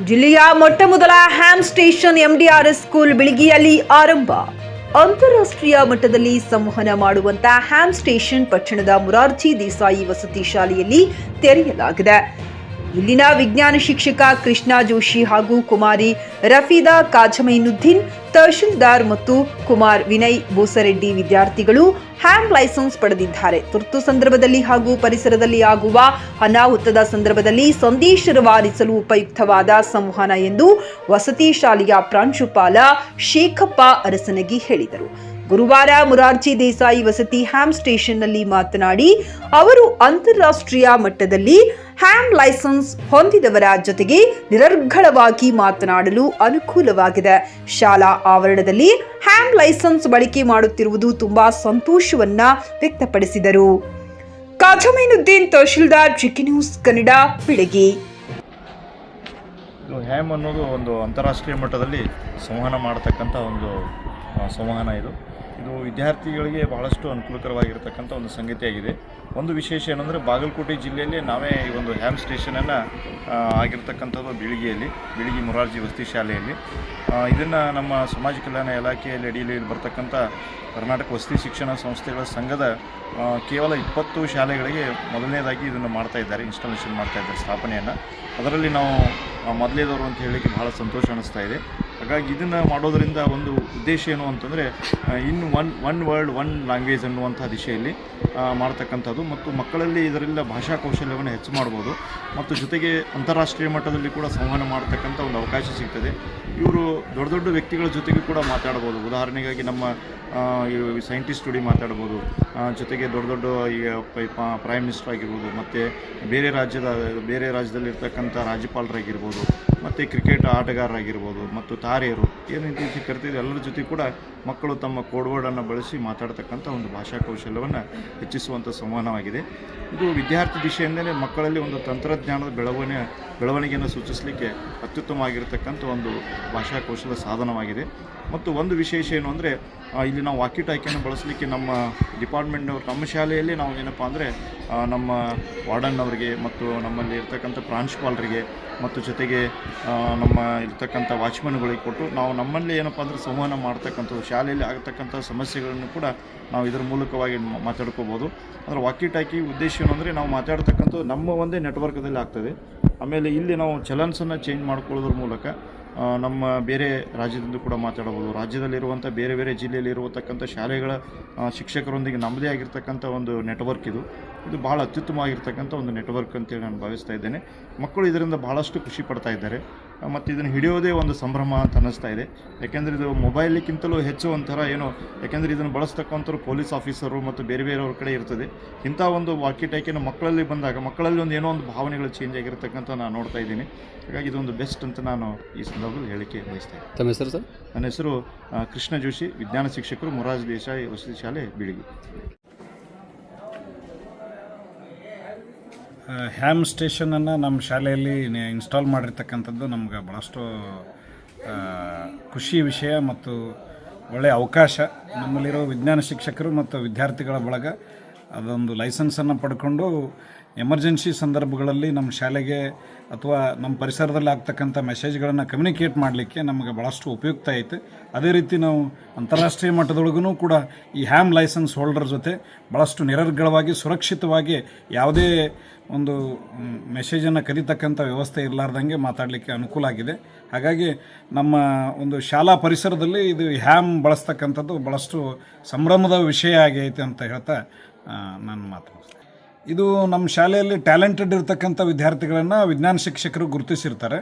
ಜಿಲ್ಲೆಯ ಮೊಟ್ಟಮೊದಲ ham station ಎಂಡಿಆರ್ಎಸ್ school ಬಿಳಿಗಿಯಲ್ಲಿ ಆರಂಭ. ಅಂತಾರಾಷ್ಟ್ರೀಯ ಮಟ್ಟದಲ್ಲಿ ಸಂವಹನ ಮಾಡುವಂತಹ ಹ್ಯಾಮ್ ಸ್ಟೇಷನ್ ಪಟ್ಟಣದ ಮುರಾರ್ಜಿ ದೇಸಾಯಿ ವಸತಿ ಶಾಲೆಯಲ್ಲಿ ತೆರೆಯಲಾಗಿದೆ. ಇಲ್ಲಿನ ವಿಜ್ಞಾನ ಶಿಕ್ಷಕ ಕೃಷ್ಣ ಜೋಶಿ ಹಾಗೂ ಕುಮಾರಿ ರಫೀದಾ ಕಾಜಮೈನುದ್ದೀನ್, ತಹಶೀಲ್ದಾರ್ ಮತ್ತು ಕುಮಾರ್ ವಿನಯ್ ಬೋಸರೆಡ್ಡಿ ವಿದ್ಯಾರ್ಥಿಗಳು ಹ್ಯಾಮ್ ಲೈಸೆನ್ಸ್ ಪಡೆದಿದ್ದಾರೆ. ತುರ್ತು ಸಂದರ್ಭದಲ್ಲಿ ಹಾಗೂ ಪರಿಸರದಲ್ಲಿ ಆಗುವ ಅನಾಹುತದ ಸಂದರ್ಭದಲ್ಲಿ ಸಂದೇಶ ರವಾನಿಸಲು ಉಪಯುಕ್ತವಾದ ಸಂವಹನ ಎಂದು ವಸತಿ ಶಾಲೆಯ ಪ್ರಾಂಶುಪಾಲ ಶೇಖಪ್ಪ ಅರಸನಗಿ ಹೇಳಿದರು. ಗುರುವಾರ ಮುರಾರ್ಜಿ ದೇಸಾಯಿ ವಸತಿ ಹ್ಯಾಮ್ ಸ್ಟೇಷನ್ನಲ್ಲಿ ಮಾತನಾಡಿ ಅವರು ಅಂತಾರಾಷ್ಟ್ರೀಯ ಮಟ್ಟದಲ್ಲಿ ಹ್ಯಾಮ್ ಲೈಸೆನ್ಸ್ ಹೊಂದಿದವರ ಜೊತೆಗೆ ನಿರರ್ಗಳವಾಗಿ ಮಾತನಾಡಲು ಅನುಕೂಲವಾಗಿದೆ. ಶಾಲಾ ಆವರಣದಲ್ಲಿ ಹ್ಯಾಮ್ ಲೈಸೆನ್ಸ್ ಬಳಕೆ ಮಾಡುತ್ತಿರುವುದು ತುಂಬಾ ಸಂತೋಷವನ್ನ ವ್ಯಕ್ತಪಡಿಸಿದರು. Kajamainuddin, tehsildar, GK news Kannada, Bilagi. Ham ಅನ್ನೋದು ಒಂದು ಅಂತಾರಾಷ್ಟ್ರೀಯ ಮಟ್ಟದಲ್ಲಿ ಸಂವಹನ ಮಾಡತಕ್ಕಂಥ ಒಂದು ಸಂವಹನ ಇದು ವಿದ್ಯಾರ್ಥಿಗಳಿಗೆ ಬಹಳಷ್ಟು ಅನುಕೂಲಕರವಾಗಿರ್ತಕ್ಕಂಥ ಒಂದು ಸಂಗತಿಯಾಗಿದೆ. ಒಂದು ವಿಶೇಷ ಏನಂದರೆ ಬಾಗಲಕೋಟೆ ಜಿಲ್ಲೆಯಲ್ಲಿ ನಾವೇ ಈ ಒಂದು ಹ್ಯಾಮ್ ಸ್ಟೇಷನನ್ನು ಆಗಿರ್ತಕ್ಕಂಥದ್ದು ಬಿಳಿಗಿ ಮೊರಾರ್ಜಿ ವಸತಿ ಶಾಲೆಯಲ್ಲಿ. ಇದನ್ನು ನಮ್ಮ ಸಮಾಜ ಕಲ್ಯಾಣ ಇಲಾಖೆಯಲ್ಲಿ ಅಡಿಯಲ್ಲಿ ಬರ್ತಕ್ಕಂಥ ಕರ್ನಾಟಕ ವಸತಿ ಶಿಕ್ಷಣ ಸಂಸ್ಥೆಗಳ ಸಂಘದ ಕೇವಲ 20 ಶಾಲೆಗಳಿಗೆ ಮೊದಲನೇದಾಗಿ ಇದನ್ನು ಮಾಡ್ತಾಯಿದ್ದಾರೆ, ಇನ್ಸ್ಟಾಲೇಷನ್ ಮಾಡ್ತಾಯಿದ್ದಾರೆ, ಸ್ಥಾಪನೆಯನ್ನು. ಅದರಲ್ಲಿ ನಾವು ಮೊದಲೇದವರು ಅಂತ ಹೇಳಲಿಕ್ಕೆ ಬಹಳ ಸಂತೋಷ ಅನ್ನಿಸ್ತಾ ಇದೆ. ಹಾಗಾಗಿ ಇದನ್ನು ಮಾಡೋದರಿಂದ ಒಂದು ಉದ್ದೇಶ ಏನು ಅಂತಂದರೆ ಇನ್ನು ಒನ್ ವರ್ಲ್ಡ್ ಒನ್ ಲ್ಯಾಂಗ್ವೇಜ್ ಅನ್ನುವಂಥ ದಿಶೆಯಲ್ಲಿ ಮಾಡ್ತಕ್ಕಂಥದ್ದು ಮತ್ತು ಮಕ್ಕಳಲ್ಲಿ ಇದರಿಂದ ಭಾಷಾ ಕೌಶಲ್ಯವನ್ನು ಹೆಚ್ಚು ಮಾಡ್ಬೋದು ಮತ್ತು ಜೊತೆಗೆ ಅಂತಾರಾಷ್ಟ್ರೀಯ ಮಟ್ಟದಲ್ಲಿ ಕೂಡ ಸಂವಹನ ಮಾಡ್ತಕ್ಕಂಥ ಒಂದು ಅವಕಾಶ ಸಿಗ್ತದೆ. ಇವರು ದೊಡ್ಡ ದೊಡ್ಡ ವ್ಯಕ್ತಿಗಳ ಜೊತೆಗೂ ಕೂಡ ಮಾತಾಡ್ಬೋದು. ಉದಾಹರಣೆಗಾಗಿ ನಮ್ಮ ಸೈಂಟಿಸ್ಟ್ ಜೊತೆ ಮಾತಾಡ್ಬೋದು, ಜೊತೆಗೆ ದೊಡ್ಡ ದೊಡ್ಡ ಈಗ ಪ್ರೈಮ್ ಮಿನಿಸ್ಟರ್ ಆಗಿರ್ಬೋದು, ಮತ್ತು ಬೇರೆ ರಾಜ್ಯದಲ್ಲಿರ್ತಕ್ಕಂಥ ರಾಜ್ಯಪಾಲರಾಗಿರ್ಬೋದು, ಮತ್ತು ಕ್ರಿಕೆಟ್ ಆಟಗಾರರಾಗಿರ್ಬೋದು, ಮತ್ತು ತಾರೆಯರು ಏನು ರೀತಿ ಕರಿತಿದ್ರು ಎಲ್ಲರ ಜೊತೆ ಕೂಡ ಮಕ್ಕಳು ತಮ್ಮ ಕೋಡ್ವರ್ಡನ್ನು ಬಳಸಿ ಮಾತಾಡ್ತಕ್ಕಂಥ ಒಂದು ಭಾಷಾ ಕೌಶಲ್ಯವನ್ನು ಹೆಚ್ಚಿಸುವಂಥ ಸಂವಹನವಾಗಿದೆ. ಇದು ವಿದ್ಯಾರ್ಥಿ ದಿಶೆಯಿಂದಲೇ ಮಕ್ಕಳಲ್ಲಿ ಒಂದು ತಂತ್ರಜ್ಞಾನದ ಬೆಳವಣಿಗೆಯನ್ನು ಸೂಚಿಸಲಿಕ್ಕೆ ಅತ್ಯುತ್ತಮವಾಗಿರ್ತಕ್ಕಂಥ ಒಂದು ಭಾಷಾ ಕೌಶಲ್ಯ ಸಾಧನವಾಗಿದೆ. ಮತ್ತು ಒಂದು ವಿಶೇಷ ಏನು ಅಂದರೆ ಇಲ್ಲಿ ನಾವು ವಾಕಿ ಟಾಕಿಯನ್ನು ಬಳಸಲಿಕ್ಕೆ ನಮ್ಮ ಡಿಪಾರ್ಟ್ಮೆಂಟ್ನವರು, ನಮ್ಮ ಶಾಲೆಯಲ್ಲಿ ನಾವು ಏನಪ್ಪ ಅಂದರೆ ನಮ್ಮ ವಾರ್ಡನ್ ಅವರಿಗೆ ಮತ್ತು ನಮ್ಮಲ್ಲಿ ಇರ್ತಕ್ಕಂಥ ಪ್ರಾಂಶುಪಾಲರಿಗೆ ಮತ್ತು ಜೊತೆಗೆ ನಮ್ಮ ಇರ್ತಕ್ಕಂಥ ವಾಚ್ಮನ್ಗಳಿಗೆ ಕೊಟ್ಟು ನಾವು ನಮ್ಮಲ್ಲಿ ಏನಪ್ಪ ಅಂದರೆ ಸಂವಹನ ಮಾಡ್ತಕ್ಕಂಥದ್ದು, ಶಾಲೆಯಲ್ಲಿ ಆಗತಕ್ಕಂಥ ಸಮಸ್ಯೆಗಳನ್ನು ಕೂಡ ನಾವು ಇದರ ಮೂಲಕವಾಗಿ ಮಾತಾಡ್ಕೋಬೋದು. ಅಂದರೆ ವಾಕಿ ಟಾಕಿ ಉದ್ದೇಶ ಏನು ಅಂದರೆ ನಾವು ಮಾತಾಡ್ತಕ್ಕಂಥದ್ದು ನಮ್ಮ ಒಂದೇ ನೆಟ್ವರ್ಕ್ದಲ್ಲಿ ಆಗ್ತದೆ. ಆಮೇಲೆ ಇಲ್ಲಿ ನಾವು ಚಲನ್ಸನ್ನು ಚೇಂಜ್ ಮಾಡ್ಕೊಳ್ಳೋದ್ರ ಮೂಲಕ ನಮ್ಮ ಬೇರೆ ರಾಜ್ಯದಿಂದ ಕೂಡ ಮಾತಾಡಬಹುದು. ರಾಜ್ಯದಲ್ಲಿರುವಂಥ ಬೇರೆ ಬೇರೆ ಜಿಲ್ಲೆಯಲ್ಲಿರುವತಕ್ಕಂಥ ಶಾಲೆಗಳ ಶಿಕ್ಷಕರೊಂದಿಗೆ ನಮ್ಮದೇ ಆಗಿರ್ತಕ್ಕಂಥ ಒಂದು ನೆಟ್ವರ್ಕ್ ಇದು ಭಾಳ ಅತ್ಯುತ್ತಮವಾಗಿರ್ತಕ್ಕಂಥ ಒಂದು ನೆಟ್ವರ್ಕ್ ಅಂತೇಳಿ ನಾನು ಭಾವಿಸ್ತಾ ಇದ್ದೇನೆ. ಮಕ್ಕಳು ಇದರಿಂದ ಭಾಳಷ್ಟು ಖುಷಿ ಪಡ್ತಾ ಇದ್ದಾರೆ ಮತ್ತು ಇದನ್ನು ಹಿಡಿಯೋದೇ ಒಂದು ಸಂಭ್ರಮ ಅಂತ ಅನ್ನಿಸ್ತಾ ಇದೆ. ಯಾಕೆಂದರೆ ಇದು ಮೊಬೈಲಿಗಿಂತಲೂ ಹೆಚ್ಚು ಒಂಥರ ಏನೋ, ಯಾಕೆಂದರೆ ಇದನ್ನು ಬಳಸ್ತಕ್ಕಂಥವ್ರು ಪೊಲೀಸ್ ಆಫೀಸರು ಮತ್ತು ಬೇರೆ ಬೇರೆಯವ್ರ ಕಡೆ ಇರ್ತದೆ. ಇಂಥ ಒಂದು ವಾಕಿ ಟಾಕಿಯನ್ನು ಮಕ್ಕಳಲ್ಲಿ ಬಂದಾಗ ಮಕ್ಕಳಲ್ಲಿ ಒಂದು ಏನೋ ಒಂದು ಭಾವನೆಗಳು ಚೇಂಜ್ ಆಗಿರ್ತಕ್ಕಂಥ ನಾನು ನೋಡ್ತಾ ಇದ್ದೀನಿ. ಹಾಗಾಗಿ ಇದೊಂದು ಬೆಸ್ಟ್ ಅಂತ ನಾನು ಈ ಸಂದರ್ಭದಲ್ಲಿ ಹೇಳಿಕೆ ಬಯಸ್ತೇನೆ. ತಮ್ಮ ಹೆಸರು ಸರ್? ನನ್ನ ಹೆಸರು ಕೃಷ್ಣ ಜೋಶಿ, ವಿಜ್ಞಾನ ಶಿಕ್ಷಕರು, ಮೊರಾರ್ಜಿ ದೇಸಾಯಿ ವಸತಿ ಶಾಲೆ, ಬಿಳಿಗಿ. ಹ್ಯಾಮ್ ಸ್ಟೇಷನನ್ನು ನಮ್ಮ ಶಾಲೆಯಲ್ಲಿ ಇನ್ಸ್ಟಾಲ್ ಮಾಡಿರ್ತಕ್ಕಂಥದ್ದು ನಮ್ಗೆ ಭಾಳಷ್ಟು ಖುಷಿ ವಿಷಯ ಮತ್ತು ಒಳ್ಳೆಯ ಅವಕಾಶ. ನಮ್ಮಲ್ಲಿರೋ ವಿಜ್ಞಾನ ಶಿಕ್ಷಕರು ಮತ್ತು ವಿದ್ಯಾರ್ಥಿಗಳ ಬಳಗ ಅದೊಂದು ಲೈಸೆನ್ಸನ್ನು ಪಡ್ಕೊಂಡು ಎಮರ್ಜೆನ್ಸಿ ಸಂದರ್ಭಗಳಲ್ಲಿ ನಮ್ಮ ಶಾಲೆಗೆ ಅಥವಾ ನಮ್ಮ ಪರಿಸರದಲ್ಲಿ ಆಗ್ತಕ್ಕಂಥ ಮೆಸೇಜ್ಗಳನ್ನು ಕಮ್ಯುನಿಕೇಟ್ ಮಾಡಲಿಕ್ಕೆ ನಮಗೆ ಭಾಳಷ್ಟು ಉಪಯುಕ್ತ ಐತೆ. ಅದೇ ರೀತಿ ನಾವು ಅಂತಾರಾಷ್ಟ್ರೀಯ ಮಟ್ಟದೊಳಗೂ ಕೂಡ ಈ ಹ್ಯಾಮ್ ಲೈಸೆನ್ಸ್ ಹೋಲ್ಡರ್ ಜೊತೆ ಭಾಳಷ್ಟು ನಿರರ್ಗಳವಾಗಿ ಸುರಕ್ಷಿತವಾಗಿ ಯಾವುದೇ ಒಂದು ಮೆಸೇಜನ್ನು ಕರೀತಕ್ಕಂಥ ವ್ಯವಸ್ಥೆ ಇರಲಾರ್ದಂಗೆ ಮಾತಾಡಲಿಕ್ಕೆ ಅನುಕೂಲ ಆಗಿದೆ. ಹಾಗಾಗಿ ನಮ್ಮ ಒಂದು ಶಾಲಾ ಪರಿಸರದಲ್ಲಿ ಇದು ಹ್ಯಾಮ್ ಬಳಸ್ತಕ್ಕಂಥದ್ದು ಭಾಳಷ್ಟು ಸಂಭ್ರಮದ ವಿಷಯ ಆಗೈತೆ ಅಂತ ಹೇಳ್ತಾ ನಾನು ಮಾತಾಡ್ತೀನಿ. ಇದು ನಮ್ಮ ಶಾಲೆಯಲ್ಲಿ ಟ್ಯಾಲೆಂಟೆಡ್ ಇರತಕ್ಕಂಥ ವಿದ್ಯಾರ್ಥಿಗಳನ್ನು ವಿಜ್ಞಾನ ಶಿಕ್ಷಕರು ಗುರುತಿಸಿರ್ತಾರೆ.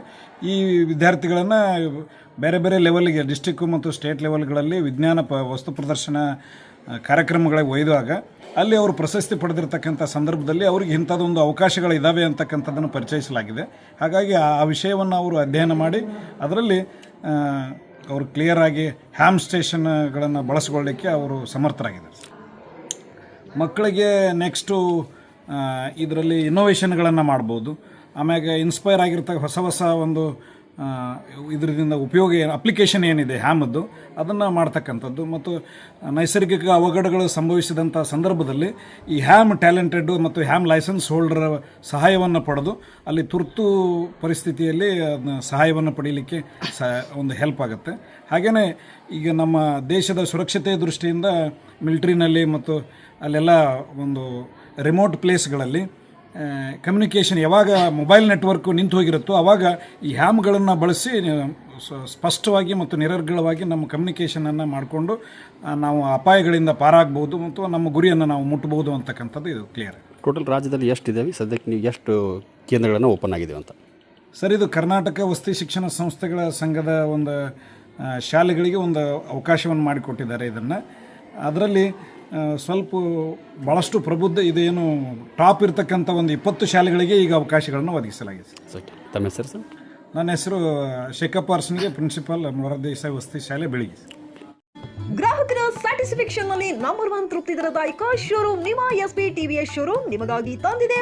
ಈ ವಿದ್ಯಾರ್ಥಿಗಳನ್ನು ಬೇರೆ ಬೇರೆ ಲೆವೆಲ್ಗೆ, ಡಿಸ್ಟಿಕ್ಕು ಮತ್ತು ಸ್ಟೇಟ್ ಲೆವೆಲ್ಗಳಲ್ಲಿ ವಿಜ್ಞಾನ ವಸ್ತು ಪ್ರದರ್ಶನ ಕಾರ್ಯಕ್ರಮಗಳಿಗೆ ಒಯ್ದಾಗ ಅಲ್ಲಿ ಅವರು ಪ್ರಶಸ್ತಿ ಪಡೆದಿರ್ತಕ್ಕಂಥ ಸಂದರ್ಭದಲ್ಲಿ ಅವ್ರಿಗೆ ಇಂಥದ್ದೊಂದು ಅವಕಾಶಗಳಿದ್ದಾವೆ ಅಂತಕ್ಕಂಥದ್ದನ್ನು ಪರಿಚಯಿಸಲಾಗಿದೆ. ಹಾಗಾಗಿ ಆ ವಿಷಯವನ್ನು ಅವರು ಅಧ್ಯಯನ ಮಾಡಿ ಅದರಲ್ಲಿ ಅವರು ಕ್ಲಿಯರಾಗಿ ಹ್ಯಾಮ್ ಸ್ಟೇಷನ್ಗಳನ್ನು ಬಳಸಿಕೊಳ್ಳಲಿಕ್ಕೆ ಅವರು ಸಮರ್ಥರಾಗಿದ್ದಾರೆ. ಮಕ್ಕಳಿಗೆ ನೆಕ್ಸ್ಟು ಇದರಲ್ಲಿ ಇನ್ನೋವೇಷನ್ಗಳನ್ನು ಮಾಡ್ಬೋದು. ಆಮ್ಯಾಗೆ ಇನ್ಸ್ಪೈರ್ ಆಗಿರ್ತಕ್ಕ ಹೊಸ ಒಂದು ಇದರಿಂದ ಉಪಯೋಗ ಏನು ಅಪ್ಲಿಕೇಶನ್ ಏನಿದೆ ಹ್ಯಾಮದ್ದು ಅದನ್ನು ಮಾಡ್ತಕ್ಕಂಥದ್ದು ಮತ್ತು ನೈಸರ್ಗಿಕ ಅವಘಡಗಳು ಸಂಭವಿಸಿದಂಥ ಸಂದರ್ಭದಲ್ಲಿ ಈ ಹ್ಯಾಮ್ ಟ್ಯಾಲೆಂಟೆಡ್ ಮತ್ತು ಹ್ಯಾಮ್ ಲೈಸೆನ್ಸ್ ಹೋಲ್ಡರ್ ಸಹಾಯವನ್ನು ಪಡೆದು ಅಲ್ಲಿ ತುರ್ತು ಪರಿಸ್ಥಿತಿಯಲ್ಲಿ ಅದನ್ನ ಸಹಾಯವನ್ನು ಪಡೀಲಿಕ್ಕೆ ಒಂದು ಹೆಲ್ಪ್ ಆಗುತ್ತೆ. ಹಾಗೆಯೇ ಈಗ ನಮ್ಮ ದೇಶದ ಸುರಕ್ಷತೆಯ ದೃಷ್ಟಿಯಿಂದ ಮಿಲಿಟ್ರಿನಲ್ಲಿ ಮತ್ತು ಅಲ್ಲೆಲ್ಲ ಒಂದು ರಿಮೋಟ್ ಪ್ಲೇಸ್ಗಳಲ್ಲಿ ಕಮ್ಯುನಿಕೇಷನ್ ಯಾವಾಗ ಮೊಬೈಲ್ ನೆಟ್ವರ್ಕು ನಿಂತು ಹೋಗಿರುತ್ತೋ ಆವಾಗ ಈ ಹ್ಯಾಮ್ಗಳನ್ನು ಬಳಸಿ ಸ್ಪಷ್ಟವಾಗಿ ಮತ್ತು ನಿರರ್ಗಳವಾಗಿ ನಮ್ಮ ಕಮ್ಯುನಿಕೇಷನನ್ನು ಮಾಡಿಕೊಂಡು ನಾವು ಅಪಾಯಗಳಿಂದ ಪಾರಾಗ್ಬೋದು ಮತ್ತು ನಮ್ಮ ಗುರಿಯನ್ನು ನಾವು ಮುಟ್ಟಬಹುದು ಅಂತಕ್ಕಂಥದ್ದು ಇದು ಕ್ಲಿಯರ್. ಟೋಟಲ್ ರಾಜ್ಯದಲ್ಲಿ ಎಷ್ಟಿದ್ದಾವೆ ಸದ್ಯಕ್ಕೆ, ನೀವು ಎಷ್ಟು ಕೇಂದ್ರಗಳನ್ನು ಓಪನ್ ಆಗಿವೆ ಅಂತ? ಸರ್, ಇದು ಕರ್ನಾಟಕ ವಸತಿ ಶಿಕ್ಷಣ ಸಂಸ್ಥೆಗಳ ಸಂಘದ ಒಂದು ಶಾಲೆಗಳಿಗೆ ಒಂದು ಅವಕಾಶವನ್ನು ಮಾಡಿಕೊಟ್ಟಿದ್ದಾರೆ. ಇದನ್ನು ಅದರಲ್ಲಿ ಸ್ವಲ್ಪ ಭಾಳಷ್ಟು ಪ್ರಬುದ್ಧ ಇದೇನು ಟಾಪ್ ಇರ್ತಕ್ಕಂಥ ಒಂದು 20 ಶಾಲೆಗಳಿಗೆ ಈಗ ಅವಕಾಶಗಳನ್ನು ಒದಗಿಸಲಾಗಿದೆ. ಸರ್, ತಮ್ಮ ಹೆಸರು ಸರ್? ನನ್ನ ಹೆಸರು ಶೇಖಪ್ಪ ಅರ್ಸನ್ಗೆ, ಪ್ರಿನ್ಸಿಪಾಲ್ ಮೊರಾರ್ಜಿ ದೇಸಾಯಿ ವಸತಿ ಶಾಲೆ ಬೆಳಗ್ಗೆ. ಗ್ರಾಹಕರ ಸ್ಯಾಟಿಸ್ಫ್ಯಾಕ್ಷನ್ ನಲ್ಲಿ ನಂಬರ್ 1 ತೃಪ್ತಿದಾಯಕ ಶೋರೂಮ್ ನಿಮ್ಮ ಎಸ್ಪಿ ಟಿವಿಎಸ್ ಶೋರೂಮ್ ನಿಮಗಾಗಿ ತಂದಿದೆ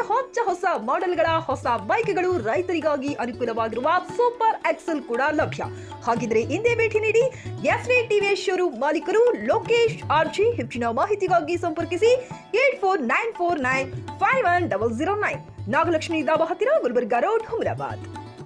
ಹೊಸ ಮಾಡೆಲ್ಗಳ ಹೊಸ ಬೈಕ್ಗಳು. ರೈತರಿಗಾಗಿ ಅನುಕೂಲವಾಗಿರುವ ಸೂಪರ್ ಎಕ್ಸೆಲ್ ಕೂಡ ಲಭ್ಯ. ಹಾಗಿದ್ರೆ ಹಿಂದೆ ಭೇಟಿ ನೀಡಿ ಎಸ್ಪಿ ಟಿವಿಎಸ್ ಶೋರೂಮ್ ಮಾಲೀಕರು ಲೋಕೇಶ್ ಆರ್ಜಿ. ಹೆಚ್ಚಿನ ಮಾಹಿತಿಗಾಗಿ ಸಂಪರ್ಕಿಸಿ 8494951009, ನಾಗಲಕ್ಷ್ಮಿ ದಾಬಾ ಹತ್ತಿರ, ಗುಲ್ಬರ್ಗಾ ರೋಡ್, ಹುಮರಾಬಾದ್.